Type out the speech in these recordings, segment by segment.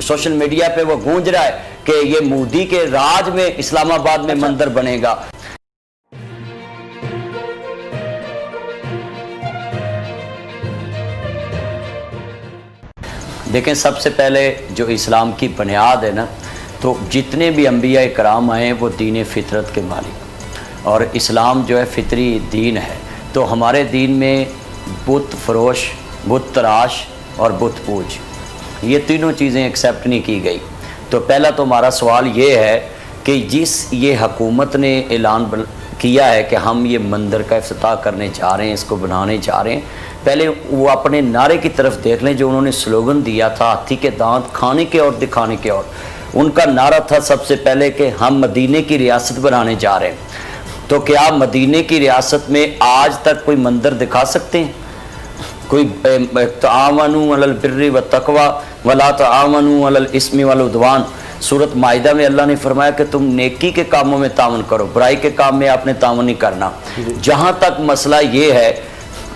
Social media पे वो गूंज रहा है कि ये मोदी के राज में इस्लामाबाद में मंदिर बनेगा। देखें, सबसे पहले जो इस्लाम की बुनियाद है ना, तो जितने भी अंबिया कराम आए वो दीन फितरत के मालिक, और इस्लाम जो है फितरी दीन है। तो हमारे दीन में बुत फरोश, बुत तराश और बुत पूज, ये तीनों चीज़ें एक्सेप्ट नहीं की गई। तो पहला तो हमारा सवाल ये है कि जिस ये हुकूमत ने ऐलान किया है कि हम ये मंदिर का इफ्तिताह करने जा रहे हैं, इसको बनाने जा रहे हैं, पहले वो अपने नारे की तरफ देख लें जो उन्होंने स्लोगन दिया था, हाथी के दांत खाने के और दिखाने के। और उनका नारा था सबसे पहले कि हम मदीने की रियासत बनाने जा रहे हैं। तो क्या मदीने की रियासत में आज तक कोई मंदिर दिखा सकते हैं? कोई तावनु अलल बिर्रि व तकवा वला तावनु अलल इस्मि वल उद्वान, सूरत माइदा में अल्लाह ने फरमाया कि तुम नेकी के कामों में तावन करो, बुराई के काम में आपने तावन नहीं करना। जहाँ तक मसला ये है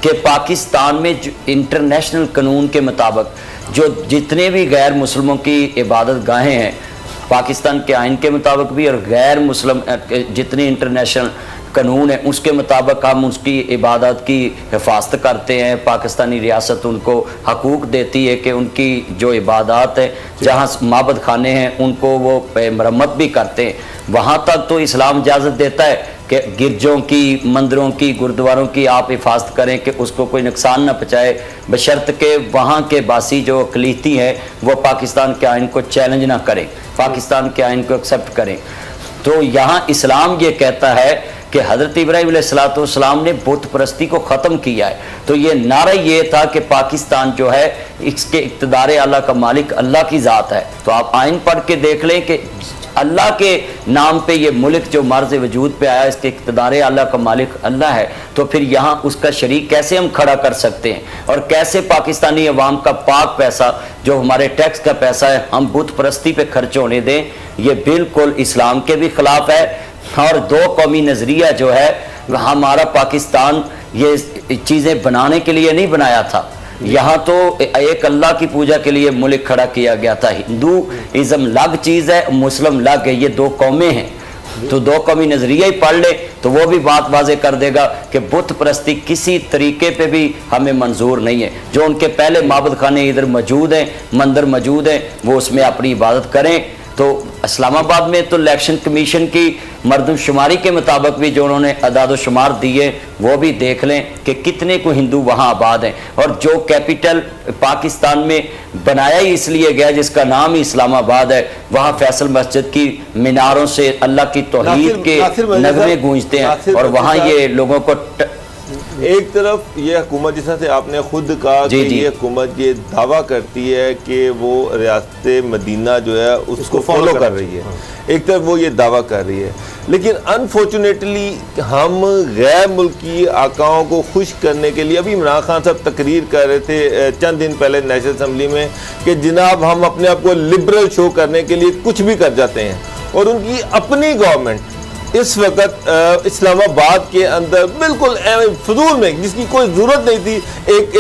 कि पाकिस्तान में इंटरनेशनल कानून के मुताबिक जो जितने भी गैर मुस्लिमों की इबादत गाहें हैं, पाकिस्तान के आइन के मुताबिक भी और गैर मुस्लिम जितने इंटरनेशनल कानून है उसके मुताबिक हम उसकी इबादत की हिफाजत करते हैं। पाकिस्तानी रियासत उनको हकूक़ देती है कि उनकी जो इबादत है, जहाँ माबद खाने हैं, उनको वो मरम्मत भी करते हैं। वहाँ तक तो इस्लाम इजाज़त देता है कि गिरजों की, मंदिरों की, गुरुद्वारों की आप हिफाजत करें कि उसको कोई नुकसान न पहुँचाए, बशर्त के वहाँ के बासी जो अक़लीती हैं वो पाकिस्तान के आइन को चैलेंज ना करें, पाकिस्तान के आइन को एक्सेप्ट करें। तो यहाँ इस्लाम ये कहता है कि हज़रत इब्राहीम अलैहिस्सलाम ने बुत परस्ती को ख़त्म किया है। तो ये नारा ये था कि पाकिस्तान जो है इसके इक़्तिदार आला का मालिक अल्लाह की ज़ात है। तो आप आइन पढ़ के देख लें कि अल्लाह के नाम पे ये मुल्क जो मर्ज़ वजूद पे आया, इसके इक़्तिदार आला का मालिक अल्लाह है। तो फिर यहाँ उसका शरीक कैसे हम खड़ा कर सकते हैं? और कैसे पाकिस्तानी अवाम का पाक पैसा जो हमारे टैक्स का पैसा है हम बुत परस्ती पे खर्च होने दें? ये बिल्कुल इस्लाम के भी ख़िलाफ़ है। और दो कौमी नज़रिया जो है, हमारा पाकिस्तान ये चीज़ें बनाने के लिए नहीं बनाया था। यहाँ तो एक अल्लाह की पूजा के लिए मुल्क खड़ा किया गया था। हिंदूइज़्म अलग चीज़ है, मुस्लिम अलग है, ये दो कौमें हैं। तो दो कौमी नज़रिया ही पढ़ ले तो वो भी बात वाज़े कर देगा कि बुत परस्ती किसी तरीके पे भी हमें मंजूर नहीं है। जो उनके पहले माबद खाने इधर मौजूद हैं, मंदिर मौजूद हैं, वो उसमें अपनी इबादत करें। तो इस्लामाबाद में तो इलेक्शन कमीशन की मरदमशुमारी के मुताबिक भी जो उन्होंने अदाद-ओ-शुमार दिए वो भी देख लें कि कितने को हिंदू वहाँ आबाद हैं। और जो कैपिटल पाकिस्तान में बनाया ही इसलिए गया जिसका नाम ही इस्लामाबाद है, वहाँ फैसल मस्जिद की मीनारों से अल्लाह की तौहीद के नगमे गूंजते हैं और वहाँ ये लोगों को एक तरफ ये हुकूमत, जिस तरह से आपने खुद कहा कि ये हुकूमत ये दावा करती है कि वो रियासत मदीना जो है उसको फॉलो कर रही है, एक तरफ वो ये दावा कर रही है, लेकिन अनफॉर्चुनेटली हम गैर मुल्की आकाओं को खुश करने के लिए, अभी इमरान खान साहब तकरीर कर रहे थे चंद दिन पहले नेशनल असम्बली में कि जनाब हम अपने आप को लिबरल शो करने के लिए कुछ भी कर जाते हैं। और उनकी अपनी गवर्नमेंट इस वक्त इस्लामाबाद के अंदर बिल्कुल फजूल में, जिसकी कोई जरूरत नहीं थी,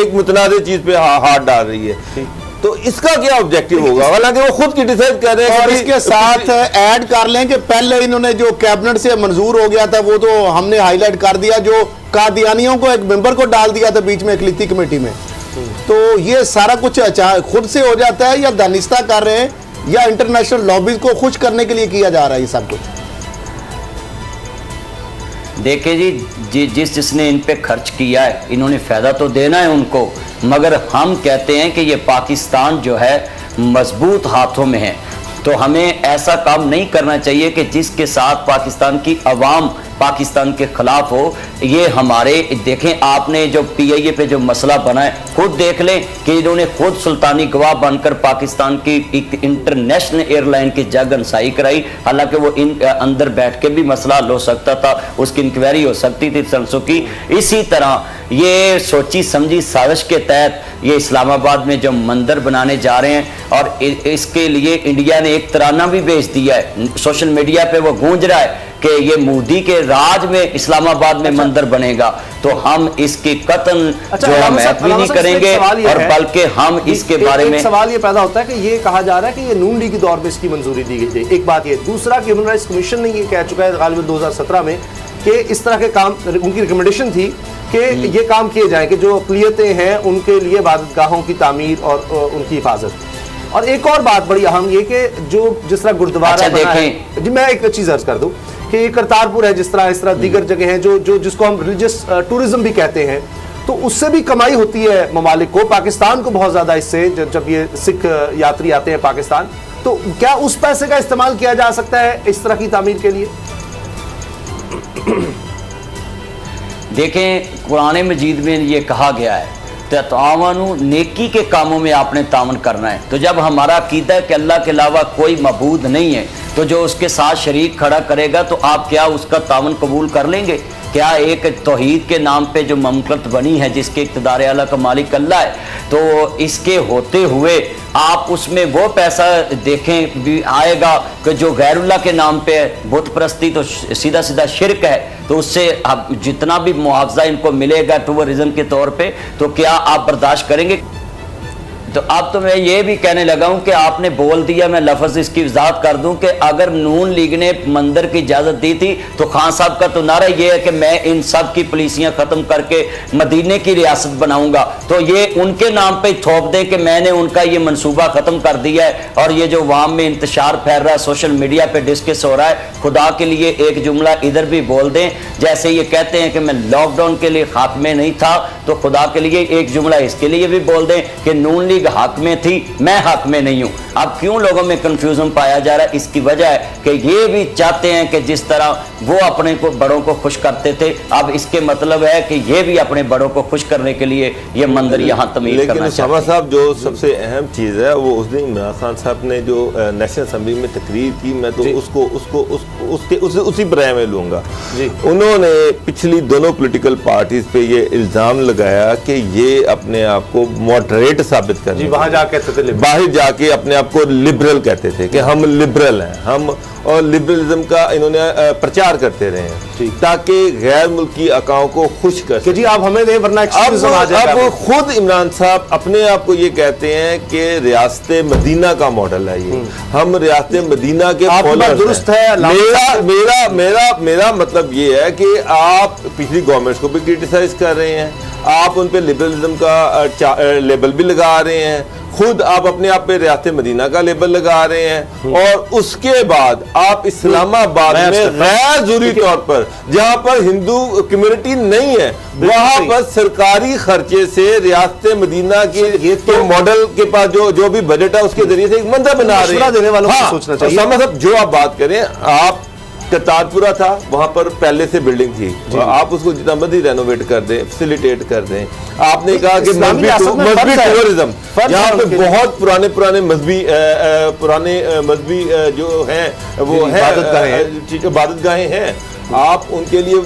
एक मुतनाज़ चीज़ पे हाथ डाल रही है। तो इसका क्या ऑब्जेक्टिव होगा? हालांकि वो खुद क्रिटिसाइज कर रहे हैं। और इसके साथ ऐड कर लें कि पहले इन्होंने जो कैबिनेट से मंजूर हो गया था वो तो हमने हाईलाइट कर दिया, जो कादियानियों को एक मेंबर को डाल दिया था बीच में अक़लीती कमेटी में। तो ये सारा कुछ खुद से हो जाता है या दानिस्ता कर रहे हैं या इंटरनेशनल लॉबीज को खुश करने के लिए किया जा रहा है ये सब कुछ? देखिए जी, जिसने इन पे खर्च किया है इन्होंने फ़ायदा तो देना है उनको, मगर हम कहते हैं कि ये पाकिस्तान जो है मजबूत हाथों में है। तो हमें ऐसा काम नहीं करना चाहिए कि जिसके साथ पाकिस्तान की अवाम पाकिस्तान के खिलाफ हो। ये हमारे देखें, आपने जो PIA पे जो मसला बना है खुद देख लें कि इन्होंने खुद सुल्तानी गवाह बनकर पाकिस्तान की एक इंटरनेशनल एयरलाइन की जग अंसाई कराई। हालांकि वो अंदर बैठ के भी मसला हल हो सकता था, उसकी इंक्वायरी हो सकती थी सरसों की। इसी तरह ये सोची समझी साजिश के तहत ये इस्लामाबाद में जो मंदिर बनाने जा रहे हैं और इसके लिए इंडिया ने एक तराना भी भेज दिया है। सोशल मीडिया पे वो गूंज रहा है कि ये मोदी के राज में इस्लामाबाद में मंदिर बनेगा, तो हम इसकी कतन जो है महत्व भी नहीं करेंगे, और बल्कि हम इसके बारे में सवाल ये पैदा होता है कि ये कहा जा रहा है कि ये नून लीग के दौर में इसकी मंजूरी दी गई थी। एक बात ये, दूसरा कि ह्यूमन राइट्स कमीशन ने ये कह चुका है गालिबन 2017 में कि इस तरह के काम, उनकी रिकमेंडेशन थी कि ये काम किए जाएं कि जो अक़लियतें हैं उनके लिए इबादतगाहों की तामीर और उनकी हिफाजत। और एक और बात बड़ी अहम ये कि जो जिस तरह गुरुद्वारा बना है, जी मैं एक चीज़ अर्ज कर दूं कि ये करतारपुर है, जिस तरह इस तरह दीगर जगह हैं जो जिसको हम रिलीजियस टूरिज्म भी कहते हैं, तो उससे भी कमाई होती है ममालिक को, पाकिस्तान को बहुत ज़्यादा इससे, जब ये सिख यात्री आते हैं पाकिस्तान, तो क्या उस पैसे का इस्तेमाल किया जा सकता है इस तरह की तामीर के लिए? देखें, कुरान मजीद में ये कहा गया है तावानु, नेकी के कामों में आपने तावन करना है। तो जब हमारा अकीदा है कि अल्लाह के अलावा कोई मबूद नहीं है, तो जो उसके साथ शरीक खड़ा करेगा तो आप क्या उसका तावन कबूल कर लेंगे? क्या एक तौहीद के नाम पे जो ममलकत बनी है जिसके इक़्तिदार आला का मालिक अल्लाह है, तो इसके होते हुए आप उसमें वो पैसा देखें भी आएगा कि जो गैरुल्लाह के नाम पे है, बुत परस्ती तो सीधा सीधा शिरक है, तो उससे आप जितना भी मुआवजा इनको मिलेगा टूरिज्म के तौर पे, तो क्या आप बर्दाश्त करेंगे? तो अब तो मैं ये भी कहने लगा हूं कि आपने बोल दिया, मैं लफ्ज़ इसकी वजाहत कर दूं कि अगर नून लीग ने मंदिर की इजाज़त दी थी तो खान साहब का तो नारा ये है कि मैं इन सब की पुलिसियां ख़त्म करके मदीने की रियासत बनाऊंगा, तो ये उनके नाम पे थोप दे कि मैंने उनका ये मनसूबा ख़त्म कर दिया है। और ये जो वाम में इंतशार फैल रहा है, सोशल मीडिया पर डिस्कस हो रहा है, खुदा के लिए एक जुमला इधर भी बोल दें, जैसे ये कहते हैं कि मैं लॉकडाउन के लिए खाक में नहीं था, तो खुदा के लिए एक जुमला इसके लिए भी बोल दें कि नून लीग हक में थी, मैं हक में नहीं हूं। अब क्यों लोगों में कंफ्यूजन पाया जा रहा है? इसकी वजह है कि ये भी चाहते हैं कि जिस तरह वो अपने को बड़ों को खुश करते थे, अब इसके मतलब है कि ये भी अपने बड़ों को खुश करने के लिए ये मंदिर यहाँ तमीर करना चाहते हैं। लेकिन साहब, जो सबसे अहम चीज़ है वो उस दिन इमरान खान साहब ने जो नेशनल असम्बली में तकरीर की, मैं तो उसी पर मैं लूँगा। उन्होंने पिछली दोनों पोलिटिकल पार्टीज पे ये इल्ज़ाम लगाया कि ये अपने आप को मॉडरेट साबित कर, बाहर जाके अपने आप को लिबरल कहते थे कि हम लिबरल हैं, हम, और लिबरलिज्म का इन्होंने प्रचार करते रहे हैं ताकि गैर मुल्की अकाओं को खुश कर सके। जी आप हमें दें वरना अब खुद इमरान साहब अपने आप को ये कहते हैं कि रियासत मदीना का मॉडल है ये, हम रियासत मदीना के दुरुस्त है। मेरा मतलब ये है कि आप पिछली गवर्नमेंट्स को भी क्रिटिसाइज कर रहे हैं, आप उन पे लिबरलिज्म का लेबल भी लगा रहे हैं, खुद आप अपने आप पे रियासत मदीना का लेबल लगा रहे हैं, और उसके बाद आप इस्लामाबाद में गैर ज़रूरी तौर पर, जहां पर हिंदू कम्युनिटी नहीं है, वहां पर सरकारी खर्चे से रियासत मदीना के मॉडल के पास जो भी बजट है उसके जरिए से एक मंदिर बना रहे हैं। देने वालों को सोचना चाहिए। जो आप बात करें, आप करतारपुरा था, वहां पर पहले से बिल्डिंग थी, आप उसको जितना मर्जी रेनोवेट कर दें, फैसिलिटेट कर दें। आपने कहा कि मजहबी टूरिज्म, यहाँ पे बहुत पुराने मजहबी जो हैं वो है इबादतगाहें हैं, आप उनके लिए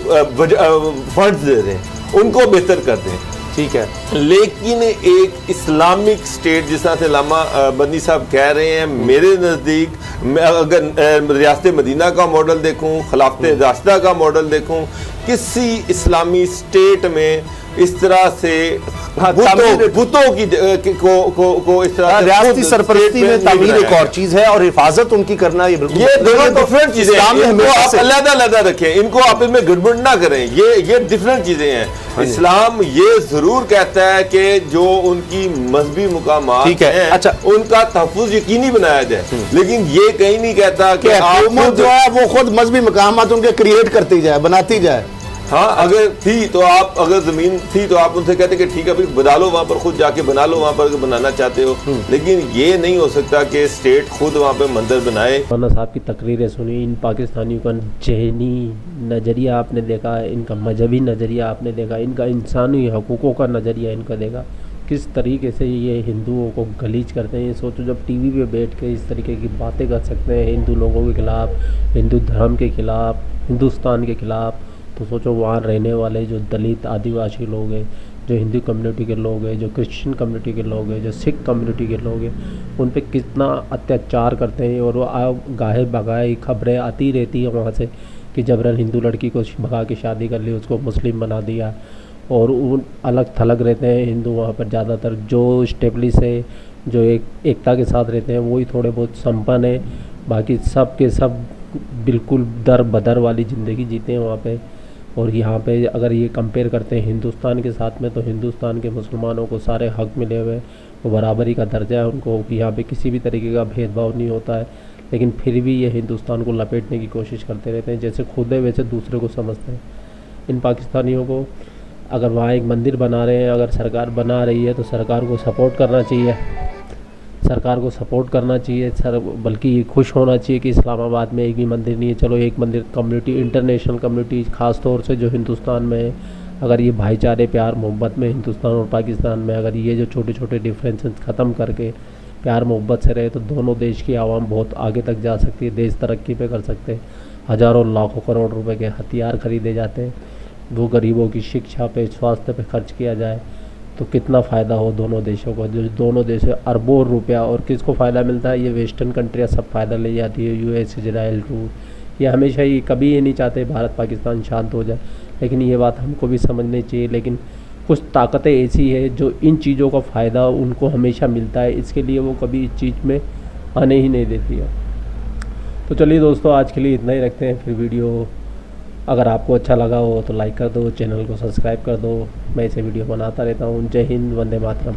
फंड्स दे दें, उनको बेहतर कर दें, ठीक है। लेकिन एक इस्लामिक स्टेट जिस तरह से लामा बंदी साहब कह रहे हैं, मेरे नज़दीक अगर रियासत मदीना का मॉडल देखूं, खिलाफत राशिदा का मॉडल देखूं, किसी इस्लामी स्टेट में इस तरह से बुतों की को इस तरह रियासती सरपरस्ती में तामीर एक और चीज है और हिफाजत उनकी करना ये बिल्कुल, ये दोनों डिफरेंट चीजें हैं, इनको आप अलग-अलग रखें, इनको आपस में गड़बड़ ना करें, ये डिफरेंट चीजें हैं। इस्लाम ये जरूर कहता है कि जो उनकी मजहबी मुकामात हैं, अच्छा, उनका तहफ़्फ़ुज़ यकीनी बनाया जाए, लेकिन ये कहीं नहीं कहता कि हुकूमत जो है वो खुद मजहबी मुकामात उनके क्रिएट करती जाए, बनाती जाए। हाँ, अगर थी तो आप, अगर जमीन थी तो आप उनसे कहते कि ठीक है भाई बना लो, वहाँ पर खुद जाके बना लो, वहाँ पर बनाना चाहते हो, लेकिन ये नहीं हो सकता कि स्टेट खुद वहाँ पे मंदिर बनाए। मौलाना साहब की तकरीरें सुनी, इन पाकिस्तानियों का जहनी नज़रिया आपने देखा, इनका मजहबी नज़रिया आपने देखा, इनका इंसानी हकूक़ों का नज़रिया इनका देखा, किस तरीके से ये हिंदुओं को गलीज करते हैं। ये सोचो जब टीवी पे बैठ के इस तरीके की बातें कर सकते हैं हिंदू लोगों के ख़िलाफ़, हिंदू धर्म के ख़िलाफ़, हिंदुस्तान के ख़िलाफ़, तो सोचो वहाँ रहने वाले जो दलित आदिवासी लोग हैं, जो हिंदू कम्युनिटी के लोग हैं, जो क्रिश्चियन कम्युनिटी के लोग हैं, जो सिख कम्युनिटी के लोग हैं, उन पे कितना अत्याचार करते हैं। और वो गाहे बगाए खबरें आती रहती हैं वहाँ से कि जबरन हिंदू लड़की को भगा के शादी कर ली, उसको मुस्लिम बना दिया, और उन अलग थलग रहते हैं हिंदू वहाँ पर ज़्यादातर। जो स्टेबलिश है, जो एकता के साथ रहते हैं, वही थोड़े बहुत संपन्न है, बाकी सब के सब बिल्कुल दर बदर वाली ज़िंदगी जीते हैं वहाँ पे। और यहाँ पे अगर ये कंपेयर करते हैं हिंदुस्तान के साथ में, तो हिंदुस्तान के मुसलमानों को सारे हक मिले हुए, वो बराबरी का दर्जा है उनको, यहाँ पे किसी भी तरीके का भेदभाव नहीं होता है। लेकिन फिर भी ये हिंदुस्तान को लपेटने की कोशिश करते रहते हैं, जैसे खुद है वैसे दूसरे को समझते हैं। इन पाकिस्तानियों को अगर वहाँ एक मंदिर बना रहे हैं, अगर सरकार बना रही है, तो सरकार को सपोर्ट करना चाहिए, सरकार को सपोर्ट करना चाहिए सर, बल्कि ये खुश होना चाहिए कि इस्लामाबाद में एक भी मंदिर नहीं है। चलो एक मंदिर, कम्युनिटी, इंटरनेशनल कम्युनिटी ख़ास तौर से जो हिंदुस्तान में है, अगर ये भाईचारे, प्यार, मोहब्बत में हिंदुस्तान और पाकिस्तान में अगर ये जो छोटे छोटे डिफरेंसेस ख़त्म करके प्यार मोहब्बत से रहे, तो दोनों देश की आवाम बहुत आगे तक जा सकती है, देश तरक्की पे कर सकते हैं। हज़ारों लाखों करोड़ रुपए के हथियार खरीदे जाते हैं, वो गरीबों की शिक्षा पे, स्वास्थ्य पे खर्च किया जाए तो कितना फ़ायदा हो दोनों देशों को। जो दोनों देश अरबों रुपया, और किसको फ़ायदा मिलता है? ये वेस्टर्न कंट्रियाँ सब फ़ायदा ले जाती है, यूएस, इजराइल, रूस, ये हमेशा ही कभी ये नहीं चाहते भारत पाकिस्तान शांत हो जाए, लेकिन ये बात हमको भी समझनी चाहिए। लेकिन कुछ ताकतें ऐसी है जो इन चीज़ों का फ़ायदा उनको हमेशा मिलता है, इसके लिए वो कभी इस चीज़ में आने ही नहीं देती है। तो चलिए दोस्तों, आज के लिए इतना ही रखते हैं। फिर वीडियो अगर आपको अच्छा लगा हो तो लाइक कर दो, चैनल को सब्सक्राइब कर दो, मैं ऐसे वीडियो बनाता रहता हूँ। जय हिंद, वंदे मातरम।